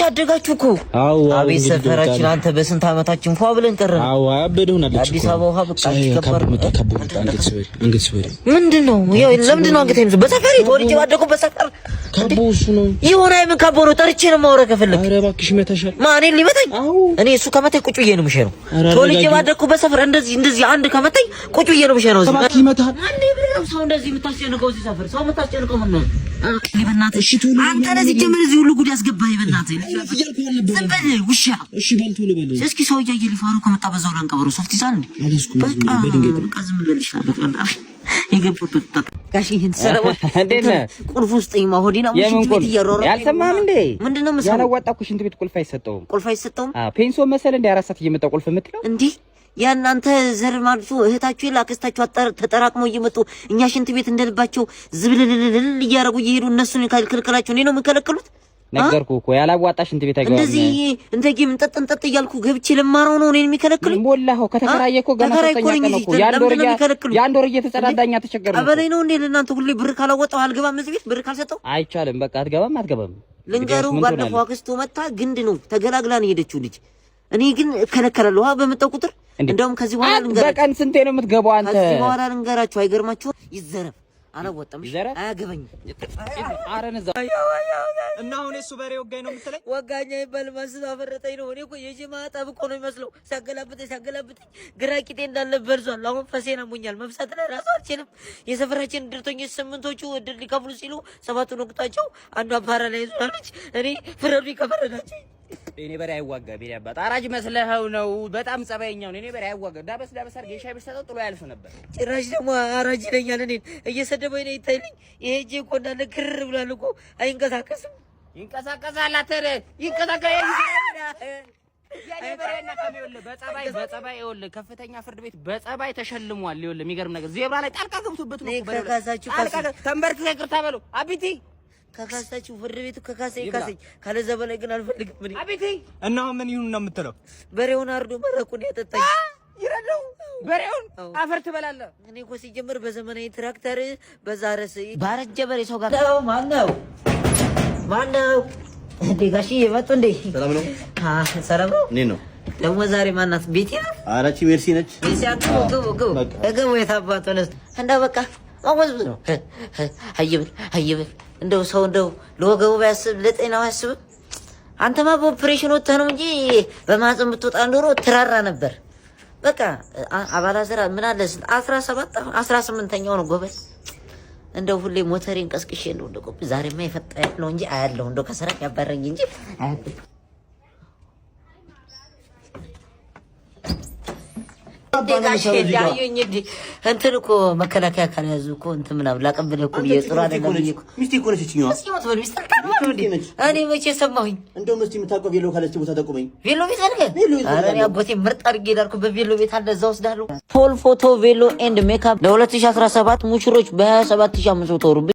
እናንተ አደጋችሁ እኮ አቤት ሰፈራችን አንተ በስንት አመታችን ፏ ብለን ቀረን አዎ አበደውናለች አዲስ አበባ ውሃ በቃ ከበር አንገት ስበሪ ምንድነው ያው ለምንድነው አንገት ይምዝ በሰፈር ተወልጄ ባደኩ በሰፈር ካቦሱ ነው ይሆነ አይምን ካቦ ነው ጠርቼ ነው ማውራ ከፈለክ ኧረ እባክሽ መተሻል ማን ሊመታኝ እኔ እሱ ከመታኝ ቁጭ ብዬ ነው የምሸነው ተወልጄ ባደኩ በሰፈር እንደዚህ አንድ ከመታኝ ቁጭ ብዬ ነው የምሸነው እባክህ ይመታል አንዴ ብለው ሰው እንደዚህ የምታስጨንቀው እዚህ ሰፈር ሰው የምታስጨንቀው ምን ነው በእናትህ እሺ ቶሎ አንተ ለዚህ ጀመረ እዚህ ሁሉ ጉድ ያስገባህ በእናትህ ዝም በል ውሻ እሺ በል ቶሎ በል እስኪ ሰው እያየ ሊፋሩ ከመጣ በዛው ላንቀበረው ሶፍት ይዛል በቃ ዝም ብለሽ ነበር የገቡት ጋሽ ይሄን ሰረው ቁልፍ ውስጥ ማሆዲና ሙሽት ቤት እያሮረ ያልሰማም እንዴ ምንድነው መሰለህ ያላዋጣኩ ሽንት ቤት ቁልፍ አይሰጠውም ፔንሶ መሰለ እንደ አራሳት እየመጣ ቁልፍ የምትለው እንዴ ያናንተ ዘር ማልቱ እህታችሁ ላክስታችሁ ተጠራቅመው እየመጡ እኛ ሽንት ቤት እንደልባቸው ዝብልልልል እያረጉ እየሄዱ እነሱን ካልከለከላችሁ እኔ ነው የምከለክሉት ነገርኩ እኮ ያላዋጣ ሽንት ቤት አይገባም እንደዚህ እንደጌ ምን ጠጥንጠጥ እያልኩ ገብቼ ለማራው ነው እኔን የሚከለክሉኝ ሞላው ከተከራየኮ ገና ተጠኛ ቀነኩ ያን ዶር እየተጸዳዳኛ ተቸገርኩ አበላይ ነው እንዴ ለእናንተ ሁሌ ብር ካላወጣው አልገባም እዚህ ቤት ብር ካልሰጠው አይቻልም በቃ አትገባም ልንገሩ ባለፈው አክስቱ መታ ግንድ ነው ተገላግላ ነው የሄደችው ልጅ እኔ ግን እከለከላለሁ በመጣው ቁጥር እንደውም ከዚህ በኋላ ልንገራችሁ በቀን ስንቴ ነው የምትገባው አንተ ከዚህ በኋላ ልንገራችሁ አይገርማችሁ ይዘረፍ አላወጣም አያገባኝ አረነዛ እና አሁን እሱ በሬ ወጋኝ ነው የምትለኝ ወጋኛ ይባል ማስባ ፈረጠኝ ነው እኔ እኮ የጅማ ጠብቆ ነው የሚመስለው ሲያገላብጠኝ ግራ ቂጤ እንዳለ በርዟል አሁን ፈሴና ሙኛል መፍሳት ላይ ራሱ አልችልም የሰፈራችን ድርቶኞች ስምንቶቹ እድር ሊከፍሉ ሲሉ ሰባቱን ወቅታቸው አንዱ አባራ ላይ ይዟለች እኔ ፍረዱ ይከፈረዳቸው እኔ በሬ አይዋጋ ቢሪ አባ አራጅ መስለኸው ነው በጣም ጸባይኛው እኔ በሬ አይዋጋ ዳበስ አርጌ ሻይ ብሰጠው ጥሎ ያልፍ ነበር ጭራሽ ደግሞ አራጅ ይለኛል እኔን እየሰደበኝ ነው ይታይልኝ ይሄ እጄ እኮ እንዳለ ክር ብሏል እኮ አይንቀሳቀስም ይንቀሳቀሳል አተረ ይንቀሳቀሳል ያኔ በሬና ከመውለ በጸባይ ይወለ ከፍተኛ ፍርድ ቤት በጸባይ ተሸልሟል ይወለ የሚገርም ነገር ዜብራ ላይ ጣልቃ ገብቶበት ነው ከካሳችሁ ተንበርክ ይቅርታ በለው አቢቲ ከካሳችሁ ፍርድ ቤቱ ከካሰኝ ካለዛ በላይ ግን አልፈልግም ምን አቤቴ እና ምን ይሁን ነው የምትለው በሬውን አርዶ መረቁን ያጠጣኝ ይረዳው በሬውን አፈር ትበላለህ እኔ እኮ ሲጀምር በዘመናዊ ትራክተር በዛረስ ባረጀ በሬ ሰው ጋር ነው ማነው እንዴ ጋሺ የመጡ እንዴ ሰላም ነው ሰላም ነው እኔ ነው ደግሞ ዛሬ ማናት ቤቲ ነው አራቺ ሜርሲ ነች ቤቲ ገቡ የታባቱ ነው እንዳ በቃ አወዝ hayib እንደው ሰው እንደው ለወገቡ ባያስብ ለጤናው ያስብ አንተማ በኦፕሬሽን ወጥተህ ነው እንጂ በማጽም ብትወጣ ኖሮ ትራራ ነበር በቃ አባላ ስራ ምን አለ 17 18ኛው ነው ጎበዝ እንደው ሁሌ ሞተሬን ቀስቅሼ እንደው ዛሬማ ይፈጣ ያለው እንጂ አያለው እንደው ከሰራ ያባረኝ እንጂ አያለው እንትን እኮ መከላከያ ካልያዙ እኮ እንትን ምናምን ላቀብልህ እኮ ጥሩ አይደለም እኮ ሚስቴ እኮ ነች እቺኛዋ እኔ መቼ ሰማሁኝ እንደው መስቲ የምታውቀው ቬሎ ካለች ቦታ ጠቁመኝ ቬሎ ቤት አለ ኧረ እኔ አጎቴ ምርጥ አድርጌ ዳርኩ በቬሎ ቤት አለ እዛ ወስዳለሁ ፖል ፎቶ ቬሎ ኤንድ ሜካፕ ለ2017 ሙሽሮች በ27500 ብር